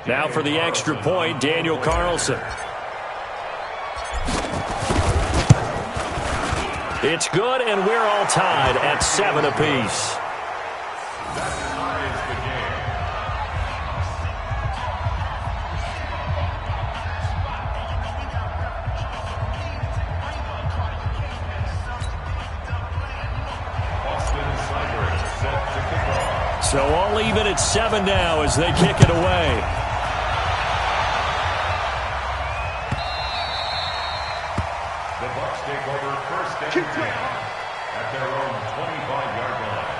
Now for the extra point, Daniel Carlson. It's good, and we're all tied at 7 apiece. That ties the game. So all even at 7 now as they kick it away. The Bucks take over first and 10 at their own 25-yard line.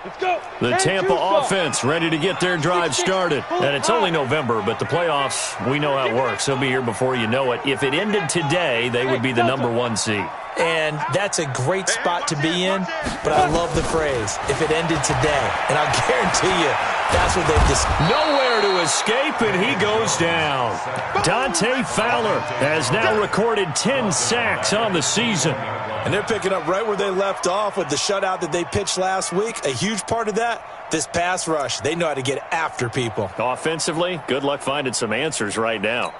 Let's go. The Tampa offense ready to get their drive started. And it's only November, but the playoffs, we know how it works. They'll be here before you know it. If it ended today, they would be the #1 seed. And that's a great spot to be in, but I love the phrase, if it ended today. And I'll guarantee you, that's what they've just... Nowhere to escape, and he goes down. Dante Fowler has now recorded 10 sacks on the season. And they're picking up right where they left off with the shutout that they pitched last week. A huge part of that, this pass rush. They know how to get after people. Offensively, good luck finding some answers right now.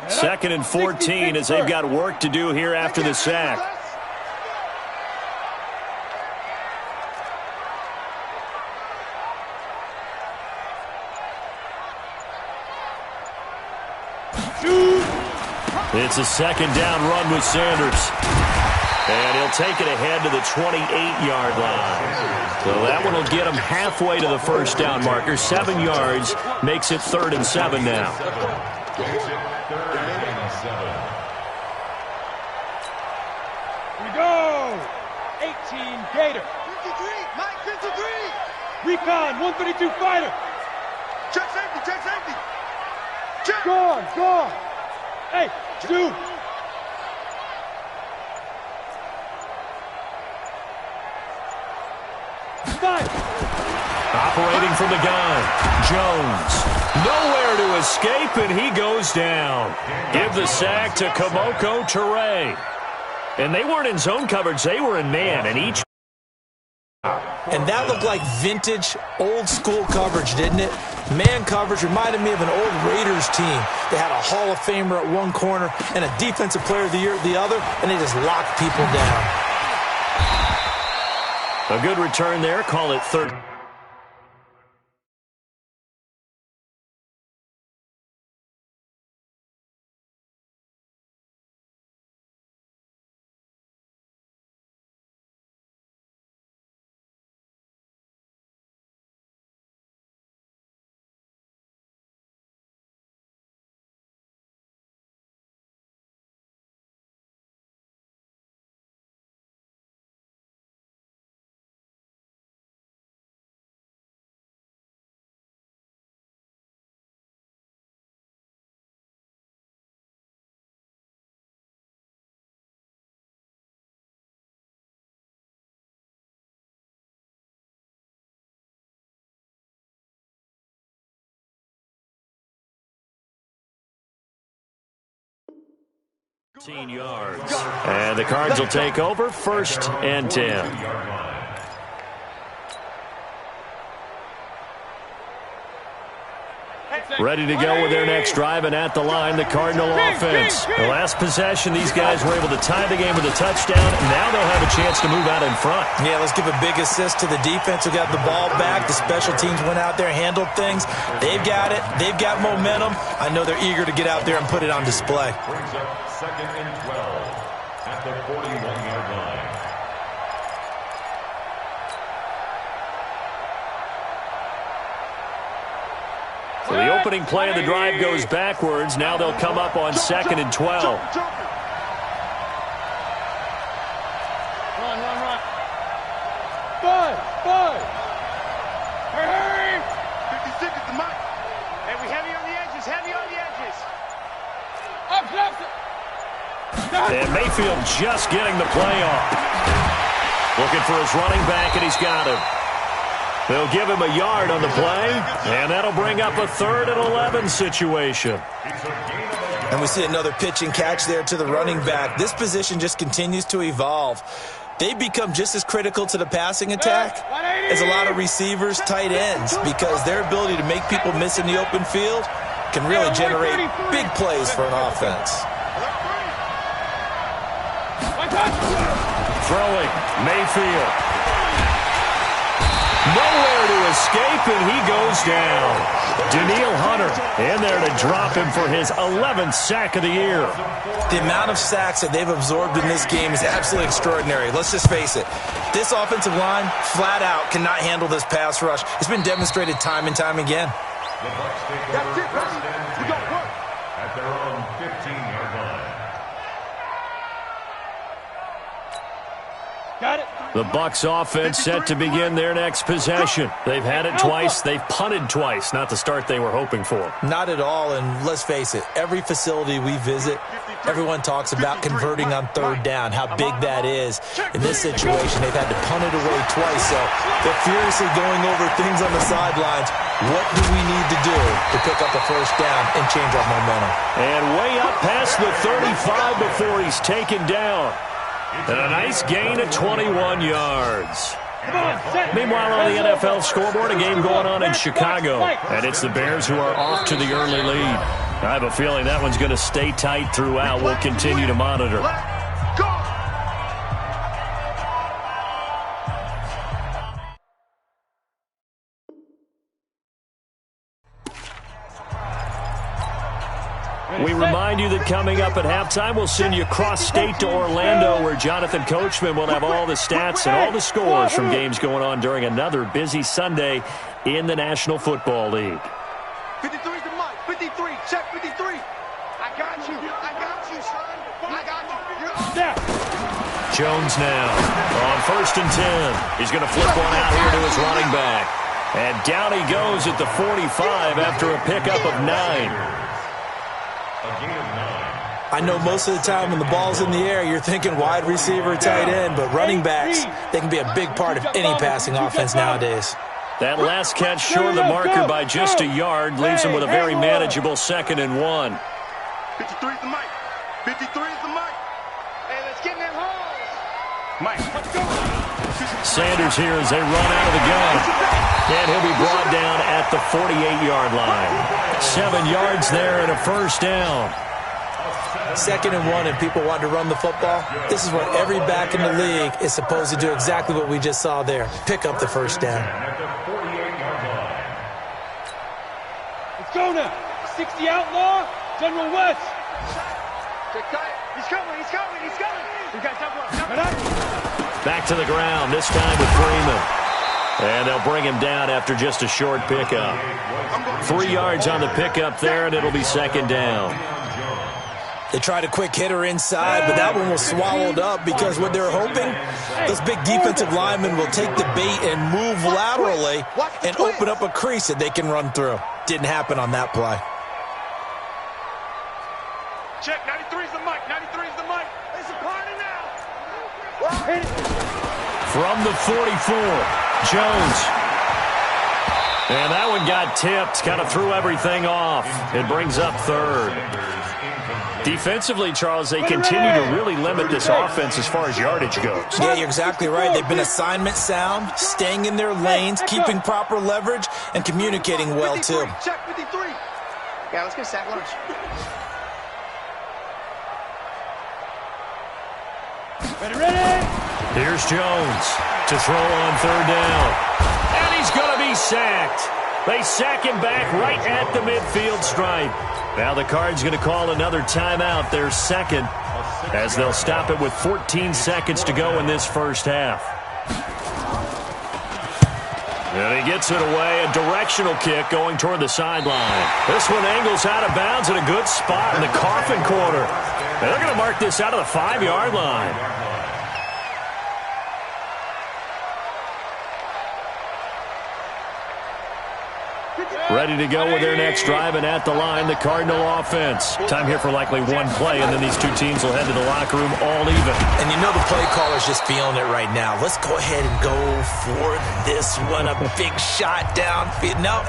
2nd and 14 as they've got work to do here after the sack. It's a 2nd down run with Sanders. And he'll take it ahead to the 28-yard line. So that one will get him halfway to the first down marker. 7 yards makes it 3rd and 7 now. Here we go. 18 Gator. 53, Mike 53. Recon 132 fighter. Check safety, check safety. Check. Gone. Hey, shoot. Operating from the gun, Jones. Nowhere to escape, and he goes down. Give the sack to Kamoko Toure. And they weren't in zone coverage. They were in man, and each... And that looked like vintage, old-school coverage, didn't it? Man coverage reminded me of an old Raiders team. They had a Hall of Famer at one corner and a Defensive Player of the Year at the other, and they just locked people down. A good return there. Call it 3rd. Yards. And the Cards will take over 1st and 10. Ready to go with their next drive, and at the line, the Cardinal offense. The last possession, these guys were able to tie the game with a touchdown, and now they'll have a chance to move out in front. Yeah, let's give a big assist to the defense who got the ball back. The special teams went out there, handled things. They've got it. They've got momentum. I know they're eager to get out there and put it on display. Brings up 2nd and 12 at the 41-yard line. So the opening play of the drive goes backwards. Now they'll come up on 2nd and 12. Run. Five. Hurry. 56 is the mic. Hey, we heavy on the edges. And Mayfield just getting the play off. Looking for his running back, and he's got him. They'll give him a yard on the play, and that'll bring up a 3rd and 11 situation. It's a gain of a And we see another pitch and catch there to the running back. This position just continues to evolve. They become just as critical to the passing attack as a lot of receivers, tight ends, because their ability to make people miss in the open field can really generate big plays for an offense. Throwing, Mayfield. Nowhere to escape, and he goes down. Danielle Hunter in there to drop him for his 11th sack of the year. The amount of sacks that they've absorbed in this game is absolutely extraordinary. Let's just face it. This offensive line, flat out, cannot handle this pass rush. It's been demonstrated time and time again. The Bucs take over first and 10 at their own 15-yard line. Got it. The Bucs offense set to begin their next possession. They've had it twice. They've punted twice. Not the start they were hoping for. Not at all, and let's face it, every facility we visit, everyone talks about converting on third down, how big that is. In this situation, they've had to punt it away twice, so they're furiously going over things on the sidelines. What do we need to do to pick up a first down and change our momentum? And way up past the 35 before he's taken down. And a nice gain of 21 yards. Meanwhile, on the NFL scoreboard, a game going on in Chicago. And it's the Bears who are off to the early lead. I have a feeling that one's going to stay tight throughout. We'll continue to monitor. We remind you that coming up at halftime, we'll send you cross-state to Orlando, where Jonathan Coachman will have all the stats and all the scores from games going on during another busy Sunday in the National Football League. 53's the mic. 53. Check 53. I got you. I got you, son. I got you. Jones now on 1st and 10. He's going to flip one out here to his running back. And down he goes at the 45 after a pickup of 9. I know most of the time when the ball's in the air, you're thinking wide receiver, tight end, but running backs, they can be a big part of any passing offense nowadays. That last catch short of the marker by just a yard leaves him with a very manageable 2nd and 1. 53's the mic. 53's the mic. Hey, let's get in them holes. Mike, let's go. Sanders here as they run out of the gun. And he'll be brought down at the 48-yard line. 7 yards there and a first down. 2nd and 1 and people want to run the football. This is what every back in the league is supposed to do, exactly what we just saw there. Pick up the first down. Let's go now. 60 outlaw, General West. He's coming. He's coming. He's coming. We got double. Back to the ground, this time with Freeman. And they'll bring him down after just a short pickup. 3 yards on the pickup there, and it'll be 2nd down. They tried a quick hitter inside, but that one was swallowed up because what they're hoping, those big defensive linemen will take the bait and move laterally and open up a crease that they can run through. Didn't happen on that play. Check. 93's the mic. 93's the mic. It's a party now. From the 44, Jones. And that one got tipped, kind of threw everything off. It brings up 3rd. Defensively, Charles, they continue to really limit this offense as far as yardage goes. Yeah, you're exactly right. They've been assignment sound, staying in their lanes, keeping proper leverage, and communicating well, too. Check 53. Yeah, let's get sack lunch. Ready? Here's Jones to throw on 3rd down. And he's going to be sacked. They sack him back right at the midfield stripe. Now the Cards going to call another timeout, their 2nd, as they'll stop it with 14 seconds to go in this first half. And he gets it away, a directional kick going toward the sideline. This one angles out of bounds in a good spot in the coffin corner. And they're going to mark this out of the 5-yard line. Ready to go with their next drive, and at the line, the Cardinal offense. Time here for likely one play, and then these two teams will head to the locker room all even. And you know the play caller's just feeling it right now. Let's go ahead and go for this one. A big shot downfield. No.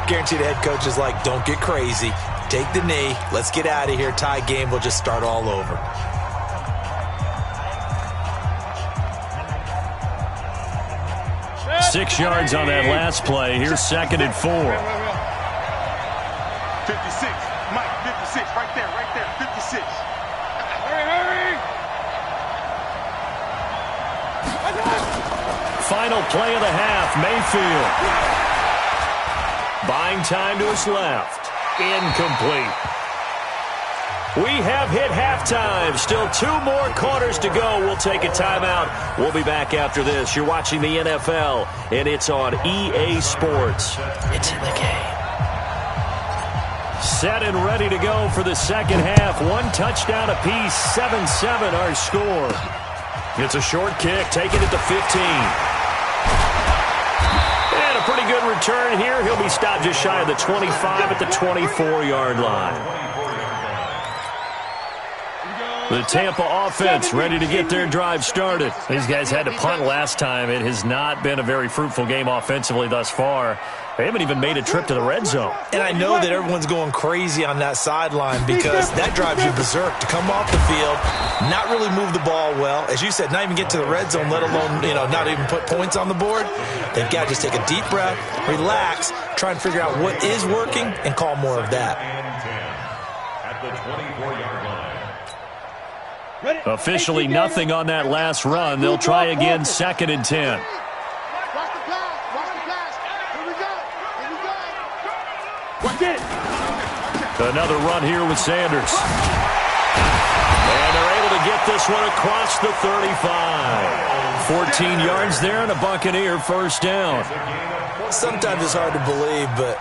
Guaranteed the head coach is like, don't get crazy. Take the knee. Let's get out of here. Tie game. We'll just start all over. Yeah. 6 yards on that last play. Here's 2nd and 4. 56. Mike, 56. Right there. 56. Hurry! Final play of the half. Mayfield. Buying time to his left. Incomplete. We have hit halftime. Still 2 more quarters to go. We'll take a timeout. We'll be back after this. You're watching the NFL, and it's on EA Sports. It's in the game. Set and ready to go for the second half. 1 touchdown apiece. 7-7 our score. It's a short kick. Taking it to 15. And a pretty good return here. He'll be stopped just shy of the 25 at the 24-yard line. The Tampa offense ready to get their drive started. These guys had to punt last time. It has not been a very fruitful game offensively thus far. They haven't even made a trip to the red zone. And I know that everyone's going crazy on that sideline because that drives you berserk to come off the field, not really move the ball well. As you said, not even get to the red zone, let alone, not even put points on the board. They've got to just take a deep breath, relax, try and figure out what is working, and call more of that. At the 24-yard line. Officially nothing on that last run. They'll try again, 2nd and 10. Watch the pass. Here we go. Watch it. Another run here with Sanders. And they're able to get this one across the 35. 14 yards there and a Buccaneer first down. Sometimes it's hard to believe, but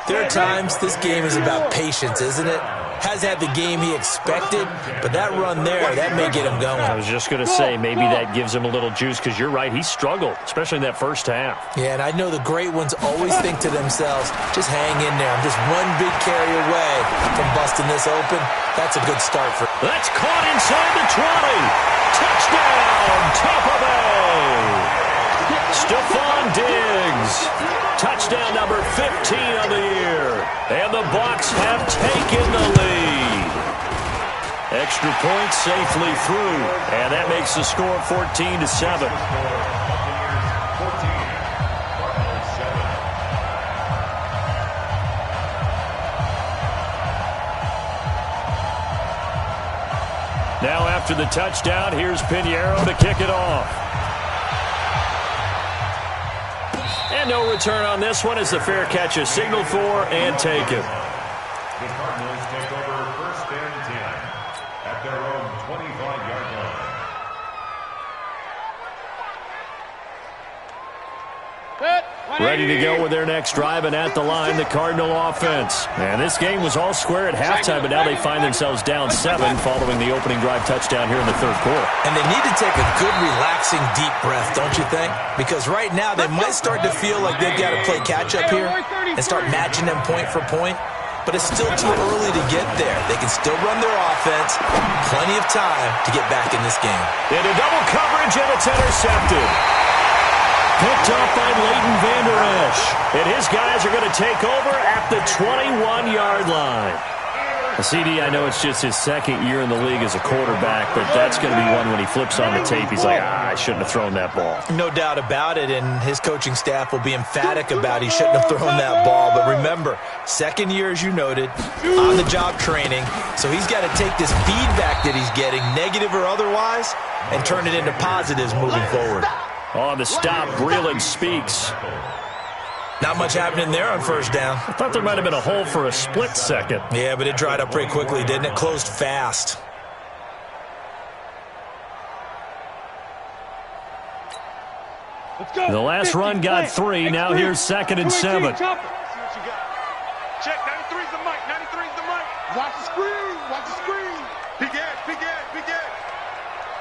there are times this game is about patience, isn't it? Has had the game he expected, but that run there, that may get him going. I was just going to say, maybe that gives him a little juice, because you're right, he struggled, especially in that first half. Yeah, and I know the great ones always think to themselves, just hang in there. I'm just one big carry away from busting this open. That's a good start for him. That's caught inside the 20. Touchdown, Tampa Bay. Stephon Diggs. Touchdown number 15 of the year. And the Bucs have taken the lead. Extra point safely through. And that makes the score 14-7. Now after the touchdown, here's Pinheiro to kick it off. And no return on this one as the fair catch is signaled for and taken. The Cardinals take over 1st and 10 at their own 25-yard line. Ready to go with their next drive, and at the line, the Cardinal offense. And this game was all square at halftime, but now they find themselves down 7 following the opening drive touchdown here in the 3rd quarter. And they need to take a good, relaxing, deep breath, don't you think? Because right now they might start to feel like they've got to play catch-up here and start matching them point for point. But it's still too early to get there. They can still run their offense. Plenty of time to get back in this game. Into double coverage, and it's intercepted. Picked up by Leighton Vander Esch. And his guys are going to take over at the 21-yard line. CD, I know it's just his 2nd year in the league as a quarterback, but that's going to be one when he flips on the tape. He's like, I shouldn't have thrown that ball. No doubt about it, and his coaching staff will be emphatic about he shouldn't have thrown that ball. But remember, 2nd year, as you noted, on-the-job training, so he's got to take this feedback that he's getting, negative or otherwise, and turn it into positives moving forward. On the stop, Breeland speaks. Not much happening there on 1st down. I thought there might have been a hole for a split second. Yeah, but it dried up pretty quickly, didn't it? Closed fast. Let's go. The last run got 3. Now here's 2nd and 7. See what you got. Check, 93's the mic. 93's the mic. Watch the screen. Watch the screen. Big edge.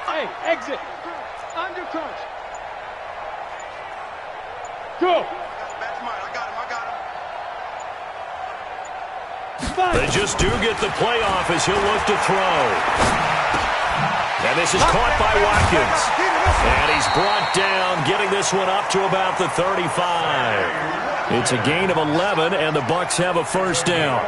Hey, exit. Under crunch. Go. That's mine. I got him. They just do get the playoff as he'll look to throw. And this is caught by Watkins. And he's brought down, getting this one up to about the 35. It's a gain of 11, and the Bucs have a first down.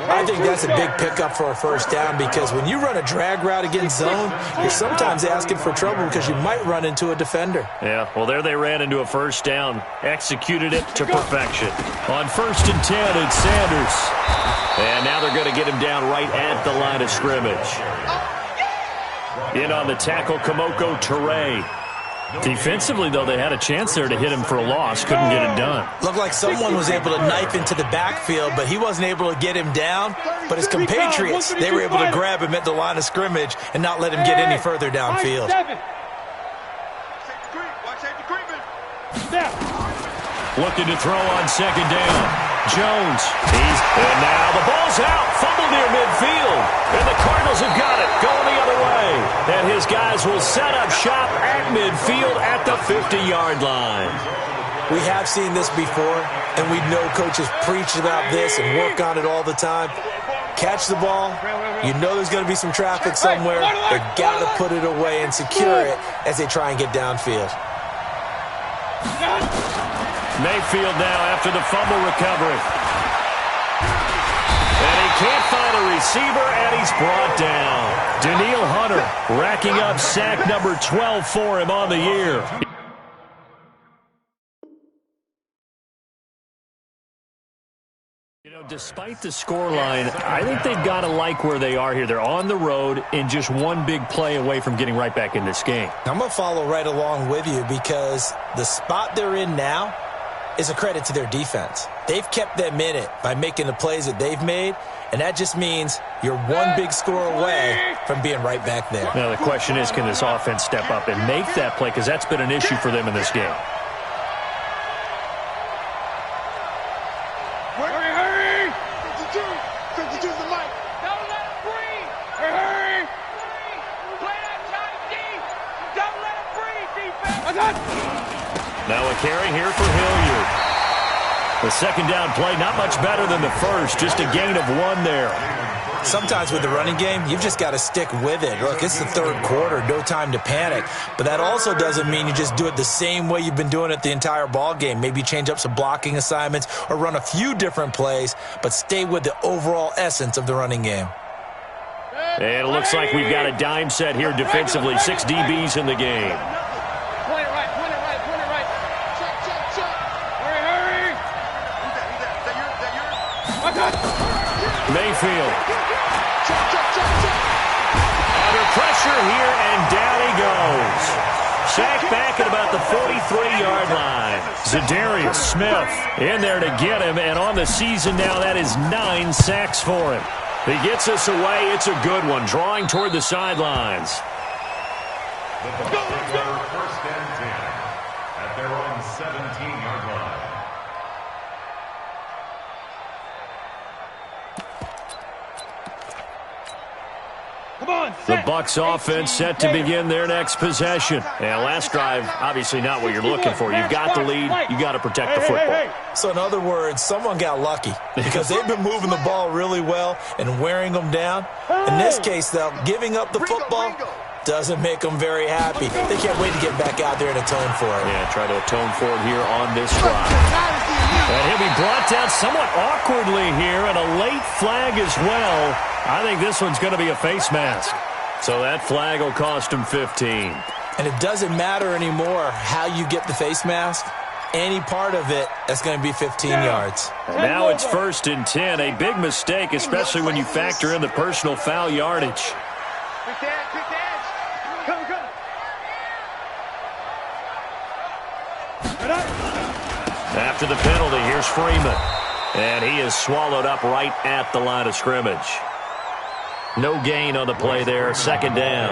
I think that's a big pickup for a first down because when you run a drag route against zone, you're sometimes asking for trouble because you might run into a defender. Yeah, well, there they ran into a first down. Executed it to perfection. On 1st and 10, it's Sanders. And now they're going to get him down right at the line of scrimmage. In on the tackle, Kamoko Toure. Defensively, though, they had a chance there to hit him for a loss. Couldn't get it done. Looked like someone was able to knife into the backfield, but he wasn't able to get him down. But his compatriots, they were able to grab him at the line of scrimmage and not let him get any further downfield. Looking to throw on 2nd down. Jones. And now the ball's out. Fumble near midfield. And the Cardinals have got it. Going the other way. And his guys will set up shop at midfield at the 50-yard line. We have seen this before, and we know coaches preach about this and work on it all the time. Catch the ball. You know there's going to be some traffic somewhere. They've got to put it away and secure it as they try and get downfield. Mayfield now after the fumble recovery. And he can't find a receiver, and he's brought down. Danielle Hunter racking up sack number 12 for him on the year. You know, despite the scoreline, I think they've got to like where they are here. They're on the road and just one big play away from getting right back in this game. I'm going to follow right along with you because the spot they're in now is a credit to their defense. They've kept them in it by making the plays that they've made, and that just means you're one big score away from being right back there. Now the question is, can this offense step up and make that play, because that's been an issue for them in this game. Hurry! 52! 52's the mic! Don't let him breathe! Hurry! Play that tight deep! Don't let him breathe, defense! Now a carry here for Hilliard. The 2nd down play, not much better than the first, just a gain of 1 there. Sometimes with the running game, you've just got to stick with it. Look, it's the 3rd quarter, no time to panic. But that also doesn't mean you just do it the same way you've been doing it the entire ball game. Maybe change up some blocking assignments or run a few different plays, but stay with the overall essence of the running game. And it looks like we've got a dime set here defensively. 6 DBs in the game. Mayfield. Under pressure here, and down he goes. Sacked back at about the 43-yard line. Zadarius Smith in there to get him, and on the season now, that is 9 sacks for him. He gets us away. It's a good one, drawing toward the sidelines. The Bucs take over 1st and 10 at their own 17-yard line. The Bucs offense set to begin their next possession. And last drive, obviously not what you're looking for. You've got the lead. You got to protect the football. So in other words, someone got lucky because they've been moving the ball really well and wearing them down. In this case, though, giving up the football doesn't make them very happy. They can't wait to get back out there and atone for it. Yeah, try to atone for it here on this drive. And he'll be brought down somewhat awkwardly here, and a late flag as well. I think this one's going to be a face mask. So that flag will cost him 15. And it doesn't matter anymore how you get the face mask. Any part of it, that's going to be 15 yards. And now it's 1st and 10. A big mistake, especially when you factor in the personal foul yardage. Quick edge! Come. After the penalty, here's Freeman. And he is swallowed up right at the line of scrimmage. No gain on the play there, 2nd down.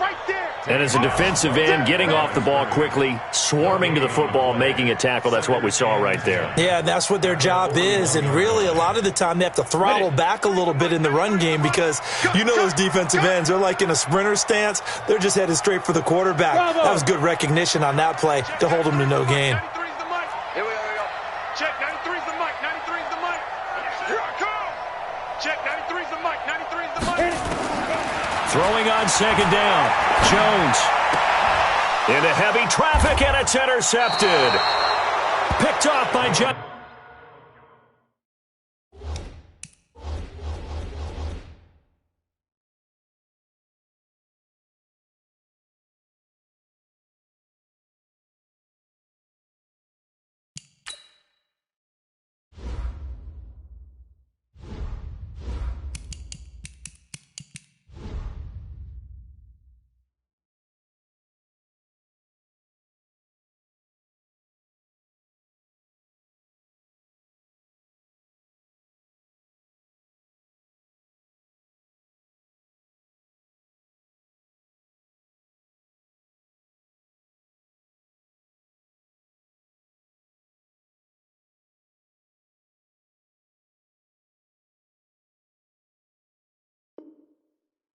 Right there! And as a defensive end, getting off the ball quickly, swarming to the football, making a tackle, that's what we saw right there. Yeah, that's what their job is, and really a lot of the time they have to throttle back a little bit in the run game because you know those defensive ends, they're like in a sprinter stance. They're just headed straight for the quarterback. That was good recognition on that play to hold them to no gain. 93's the mic. Here we go. Check, 93's the mic. 93. is the mic. 93 is the mic. Throwing on second down. Jones. Into heavy traffic, and it's intercepted. Picked off by John.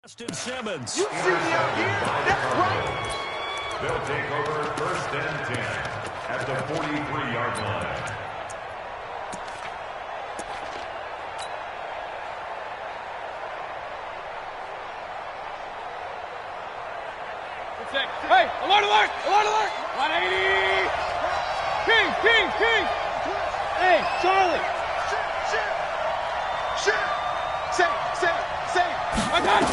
Justin Simmons. You see me out here? That's right. They'll take over first and 10 at the 43-yard line. Hey, alert, alert, alert, alert. 180. King. Hey, Charlie. Shit. Say. I got it.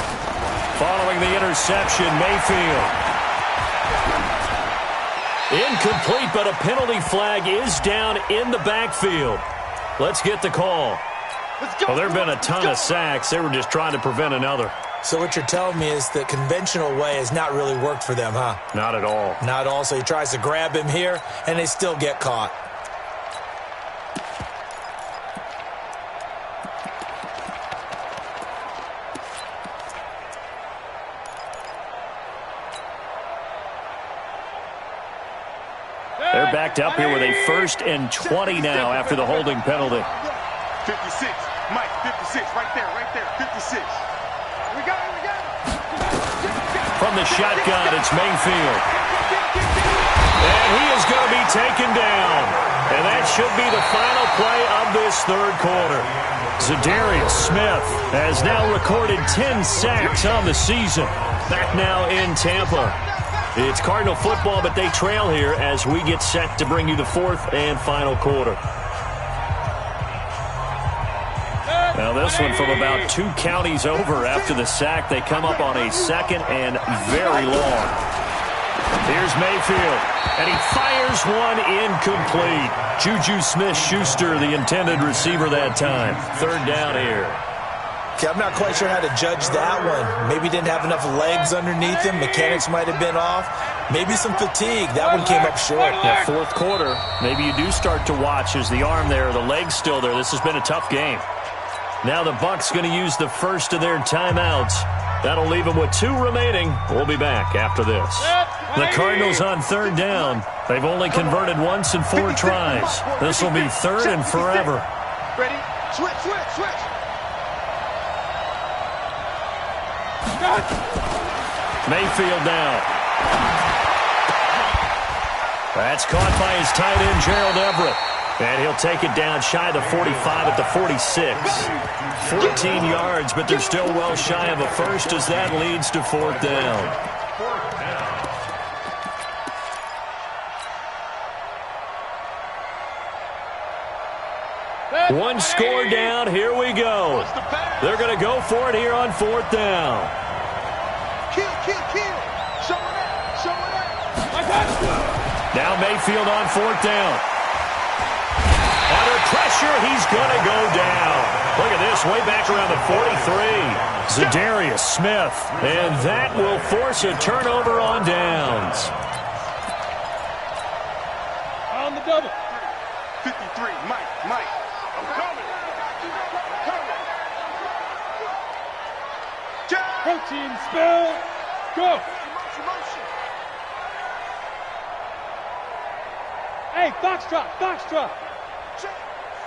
Following the interception, Mayfield. Incomplete, but a penalty flag is down in the backfield. Let's get the call. Let's go. Well, there have been a ton of sacks. They were just trying to prevent another. So what you're telling me is the conventional way has not really worked for them, huh? Not at all. Not all. So he tries to grab him here, and they still get caught. They're backed up here with a 1st and 20 now after the holding penalty. 56. Mike, 56. Right there. 56. We got it. From the shotgun, it's Mayfield. And he is going to be taken down. And that should be the final play of this third quarter. Zadarius Smith has now recorded 10 sacks on the season. Back now in Tampa. It's Cardinal football, but they trail here as we get set to bring you the fourth and final quarter. Now this one from about 2 counties over after the sack. They come up on a 2nd and very long. Here's Mayfield, and he fires one incomplete. Juju Smith-Schuster, the intended receiver that time. 3rd down here. Okay, I'm not quite sure how to judge that one. Maybe didn't have enough legs underneath him. Mechanics might have been off. Maybe some fatigue. That one came up short. Yeah, 4th quarter, maybe you do start to watch as the arm there, the leg's still there. This has been a tough game. Now the Bucs going to use the first of their timeouts. That'll leave them with 2 remaining. We'll be back after this. The Cardinals on 3rd down. They've only converted once in 4 tries. This will be 3rd and forever. Ready? Switch. Mayfield now. That's caught by his tight end, Gerald Everett. And he'll take it down shy of the 45 at the 46. 14 yards, but they're still well shy of a first as that leads to 4th down. One score down. Here we go. They're going to go for it here on 4th down. Kill. Show it out. Now Mayfield on 4th down. Under pressure, he's going to go down. Look at this, way back around the 43. Zadarius Smith, and that will force a turnover on downs. On the double. 53. Mike. I'm coming. Protein spill. Go. Hey, Foxtrot. Check.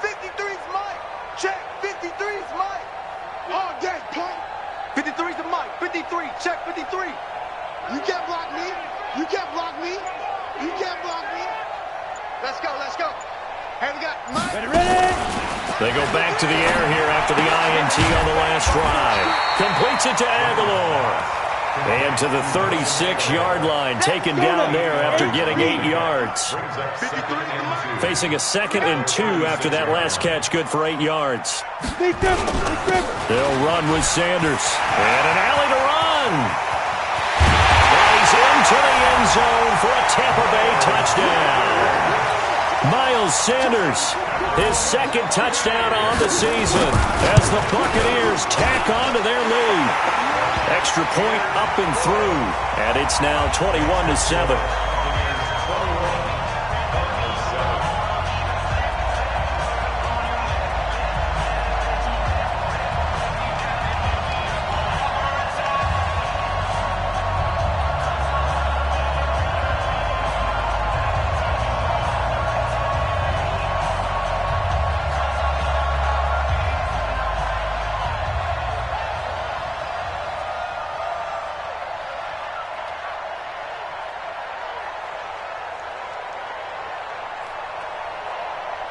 53's Mike. Check. 53's Mike. Oh, that's punk. 53's the Mike. 53. Check 53. You can't block me. Let's go. Hey, we got Mike. Ready. They go back to the air here after the INT on the last drive. Completes it to Aguilar. And to the 36-yard line, taken down there after getting 8 yards. Facing a 2nd and 2 after that last catch, good for 8 yards. They'll run with Sanders. And an alley to run. And he's into the end zone for a Tampa Bay touchdown. Miles Sanders, his 2nd touchdown on the season as the Buccaneers tack on to their lead. Extra point up and through, and it's now 21-7.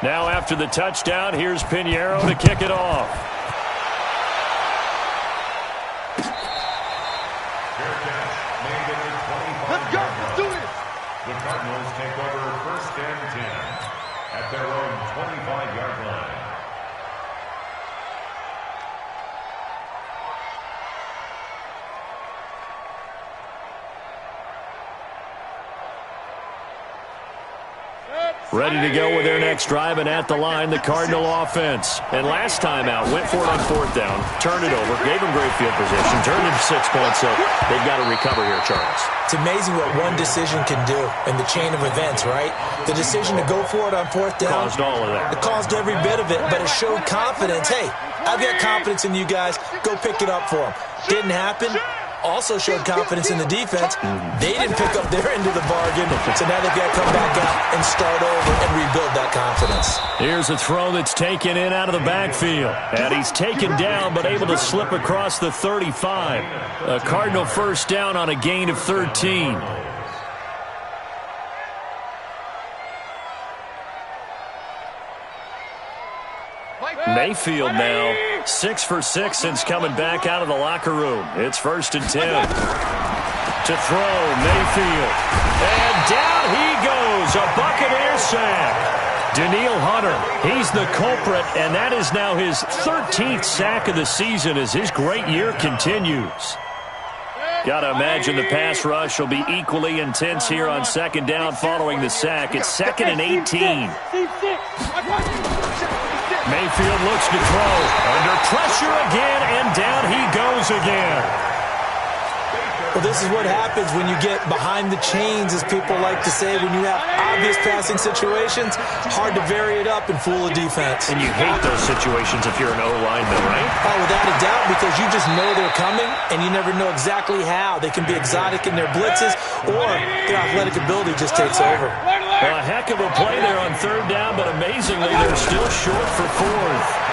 Now after the touchdown, here's Pinheiro to kick it off. Let's go. Let's do this. The Cardinals take over 1st and 10 at their own 25-yard line. Ready to go with their next drive, and at the line, the Cardinal offense. And last time out, went for it on 4th down, turned it over, gave them great field position, turned into 6 points, so they've got to recover here, Charles. It's amazing what one decision can do in the chain of events, right? The decision to go for it on 4th down. Caused all of that. It caused every bit of it, but it showed confidence. Hey, I've got confidence in you guys. Go pick it up for them. Didn't happen. Also showed confidence in the defense. They didn't pick up their end of the bargain, so now they've got to come back out and start over and rebuild that confidence. Here's a throw that's taken in out of the backfield. And he's taken down but able to slip across the 35. A Cardinal 1st down on a gain of 13. Mayfield now 6 for 6 since coming back out of the locker room. It's 1st and 10. To throw, Mayfield. And down he goes. A Buccaneer sack. Danielle Hunter, he's the culprit, and that is now his 13th sack of the season as his great year continues. Got to imagine the pass rush will be equally intense here on 2nd down following the sack. It's 2nd and 18. Mayfield looks to throw. Under pressure again, and down he goes again. Well, this is what happens when you get behind the chains, as people like to say, when you have obvious passing situations. Hard to vary it up and fool a defense. And you hate those situations if you're an O-lineman, right? Oh, without a doubt, because you just know they're coming, and you never know exactly how. They can be exotic in their blitzes, or their athletic ability just takes over. Well, a heck of a play there on 3rd down, but amazingly, they're still short for 4th.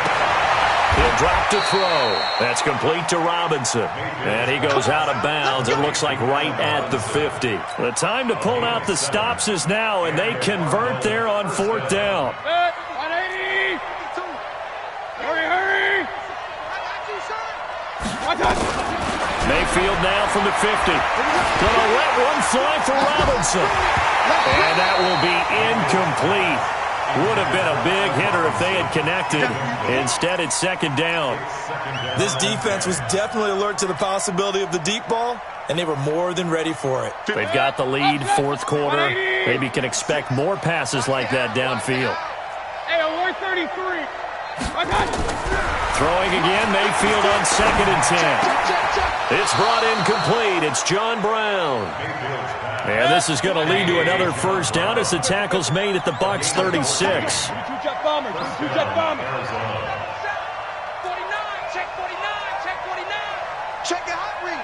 He'll drop to throw. That's complete to Robinson. And he goes out of bounds. It looks like right at the 50. The time to pull out the stops is now, and they convert there on 4th down. 180. Hurry. Mayfield now from the 50. Gonna let one fly for Robinson. And that will be incomplete. Would have been a big hitter if they had connected. Instead, it's 2nd down. This defense was definitely alert to the possibility of the deep ball, and they were more than ready for it. They've got the lead, 4th quarter. Maybe can expect more passes like that downfield. Hey, 133. Throwing again, Mayfield on 2nd and 10. It's brought in complete. It's John Brown. And this is going to lead to another 1st down as the tackle's made at the Bucs 36. Two-jet bomber. Two-jet bomber. 49. Check 49. Check 49. Check your hot read.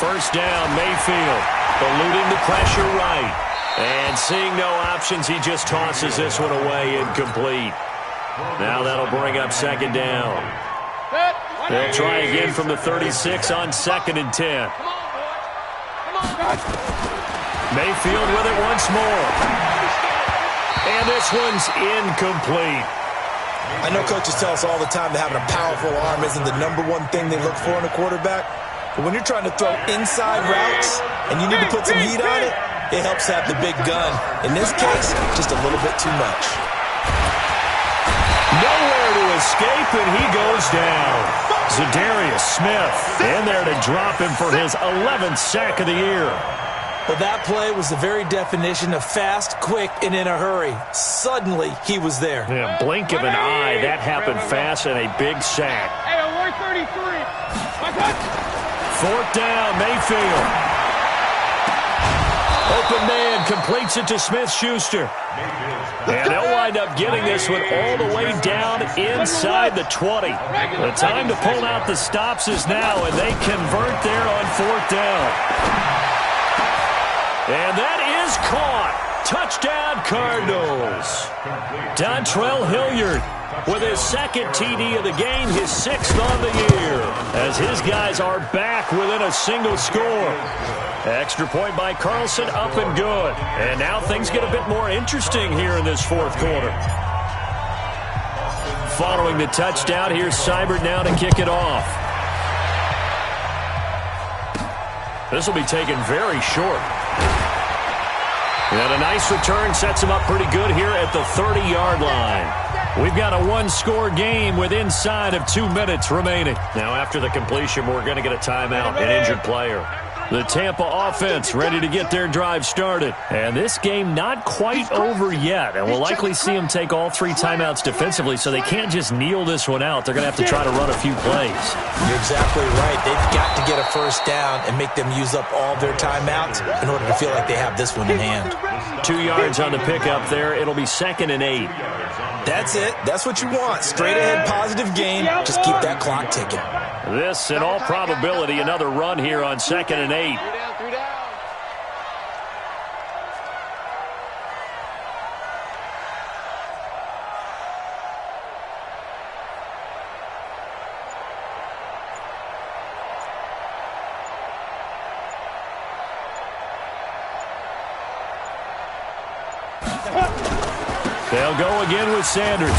1st down, Mayfield. Eluding the pressure right. And seeing no options, he just tosses this one away incomplete. Now that'll bring up 2nd down. They'll try again from the 36 on 2nd and 10. Mayfield with it once more. And this one's incomplete. I know coaches tell us all the time that having a powerful arm isn't the #1 thing they look for in a quarterback. But when you're trying to throw inside routes and you need to put some heat on it, it helps have the big gun. In this case, just a little bit too much. Nowhere to escape, and he goes down. Zadarius Smith in there to drop him for his 11th sack of the year. Well, that play was the very definition of fast, quick, and in a hurry. Suddenly, he was there. Yeah, blink of an eye. That happened fast and a big sack. Hey, on 133. Fourth down, Mayfield. Open man completes it to Smith-Schuster. And they'll wind up getting this one all the way down inside the 20. The time to pull out the stops is now, and they convert there on fourth down. And that is caught. Touchdown, Cardinals. Dontrell Hilliard with his second TD of the game, his 6th on the year, as his guys are back within a single score. Extra point by Carlson, up and good. And now things get a bit more interesting here in this fourth quarter. Following the touchdown, here's Seibert now to kick it off. This will be taken very short. And a nice return sets him up pretty good here at the 30-yard line. We've got a one-score game with inside of 2 minutes remaining. Now after the completion, we're going to get a timeout, an injured player. The Tampa offense ready to get their drive started. And this game not quite over yet. And we'll likely see them take all 3 timeouts defensively, so they can't just kneel this one out. They're going to have to try to run a few plays. You're exactly right. They've got to get a first down and make them use up all their timeouts in order to feel like they have this one in hand. 2 yards on the pickup there. It'll be 2nd and 8. That's it. That's what you want. Straight ahead positive game. Just keep that clock ticking. This, in all probability, another run here on 2nd and 8. They'll go again with Sanders.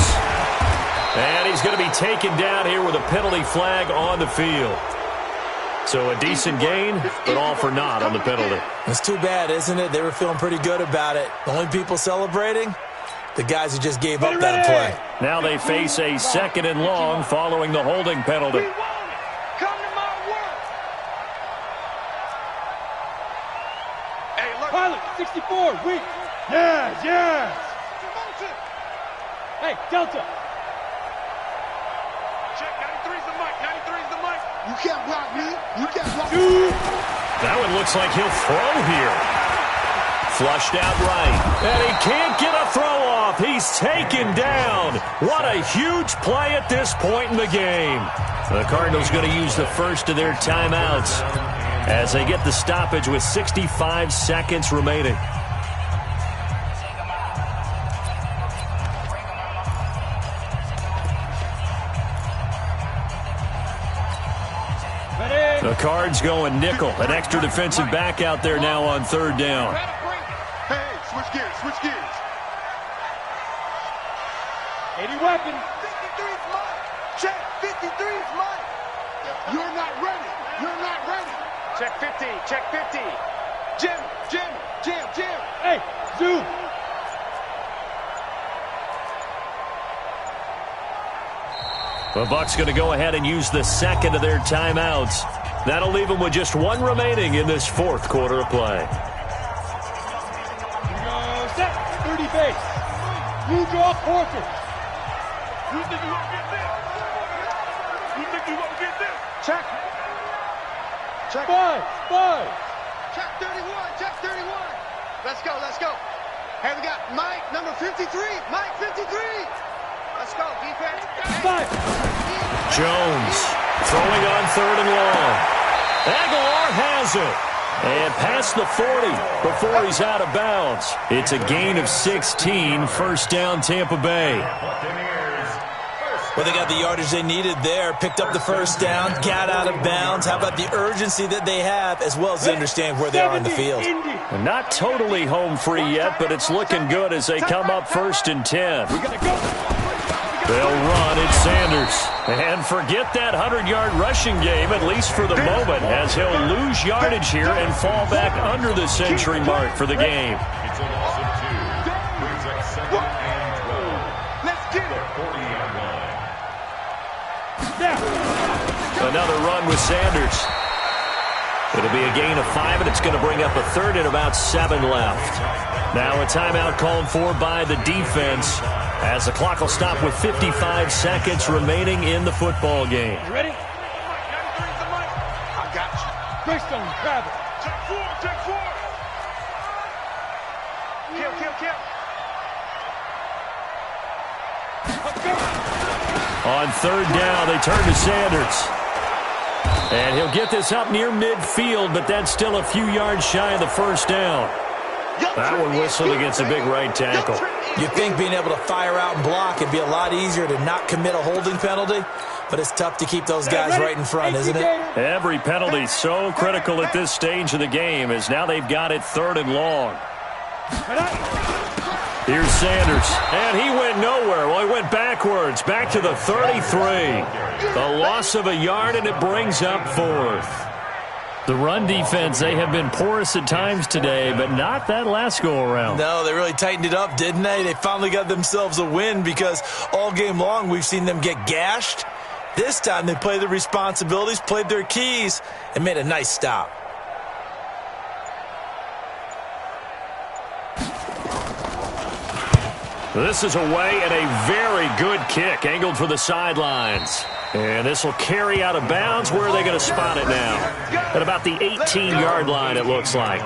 And he's going to be taken down here with a penalty flag on the field. So a decent gain, but all for naught on the penalty. It's too bad, isn't it? They were feeling pretty good about it. The only people celebrating, the guys who just gave up that play. Now they face a 2nd and long following the holding penalty. Pilot, 64, weak. Yes, yes. Hey, Delta. Check, 93's the mic, 93's the mic. You can't block me. You can't block me. That one looks like he'll throw here. Flushed out right. And he can't get a throw off. He's taken down. What a huge play at this point in the game. The Cardinals going to use the first of their timeouts as they get the stoppage with 65 seconds remaining. The Cards going nickel. An extra defensive back out there now on 3rd down. Hey, switch gears, switch gears. 80 weapons. 53's mine. Check, 53's mine. You're not ready. You're not ready. Check 50, check 50. Jim, Jim, Jim, Jim. Hey, zoom. The Bucs going to go ahead and use the 2nd of their timeouts. That'll leave them with just 1 remaining in this 4th quarter of play. Here we go, set. 30 base. You draw quarter. You think you won't get this? You think you won't get this? Check. Check. 5. Check 31, check 31. Let's go, let's go. Hey, we got Mike, number 53. Mike, 53. Let's go, defense. 5. Jones throwing on 3rd and long. Aguilar has it. And past the 40 before he's out of bounds. It's a gain of 16, first down Tampa Bay. Well, they got the yardage they needed there, picked up the first down, got out of bounds. How about the urgency that they have, as well as they understand where they are on the field? Not totally home free yet, but it's looking good as they come up 1st and 10. We gotta go. They'll run. It's Sanders. And forget that 100-yard rushing game, at least for the moment, as he'll lose yardage here and fall back under the century mark for the game. It's a loss of 2. Brings up 2nd and 12. Let's get it. 40-yard line. Another run with Sanders. It'll be a gain of 5, and it's going to bring up a 3rd and about 7 left. Now a timeout called for by the defense, as the clock will stop with 55 seconds remaining in the football game. You ready? I got you. Greystone, grab it. Check 4, check 4. Kill, kill, kill. Let's go. On 3rd down, they turn to Sanders. And he'll get this up near midfield, but that's still a few yards shy of the 1st down. That one whistled against a big right tackle. You'd think being able to fire out and block it'd be a lot easier to not commit a holding penalty, but it's tough to keep those guys right in front, isn't it? Every penalty so critical at this stage of the game, as now they've got it 3rd and long. Here's Sanders, and he went nowhere. Well, he went backwards, back to the 33. The loss of a yard, and it brings up 4th. The run defense, they have been porous at times today, but not that last go-around. No, they really tightened it up, didn't they? They finally got themselves a win, because all game long we've seen them get gashed. This time they played their responsibilities, played their keys, and made a nice stop. This is away, and a very good kick, angled for the sidelines. And this will carry out of bounds. Where are they going to spot it now? At about the 18-yard line, it looks like.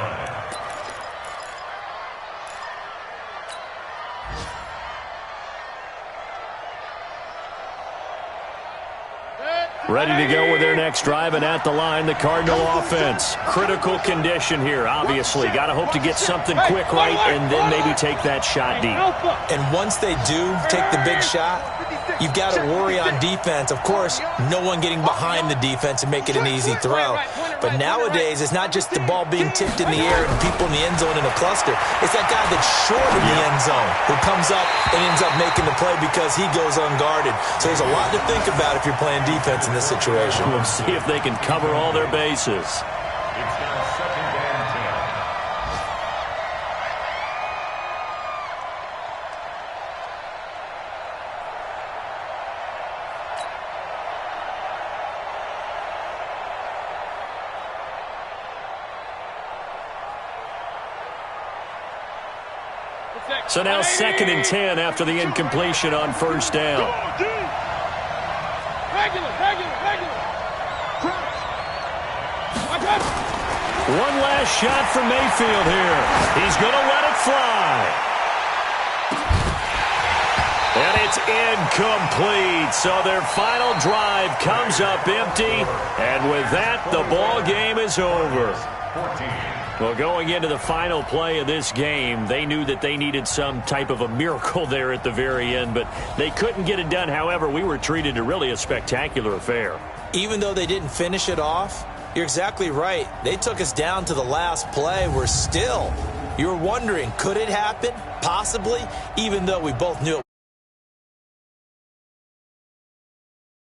Ready to go with their next drive, and at the line, the Cardinal offense. Critical condition here, obviously. Got to hope to get something quick right and then maybe take that shot deep. And once they do take the big shot, you've got to worry on defense. Of course, no one getting behind the defense and make it an easy throw. But nowadays, it's not just the ball being tipped in the air and people in the end zone in a cluster. It's that guy that's short of the end zone who comes up and ends up making the play because he goes unguarded. So there's a lot to think about if you're playing defense in this situation. We'll see if they can cover all their bases. It's now 2nd and 10. So now 2nd and 10 after the incompletion on 1st down. Regular. One last shot from Mayfield here. He's going to let it fly. And it's incomplete. So their final drive comes up empty. And with that, the ball game is over. 14. Well, going into the final play of this game, they knew that they needed some type of a miracle there at the very end, but they couldn't get it done. However, we were treated to really a spectacular affair. Even though they didn't finish it off, you're exactly right. They took us down to the last play. We're still, you're wondering, could it happen? Possibly, even though we both knew it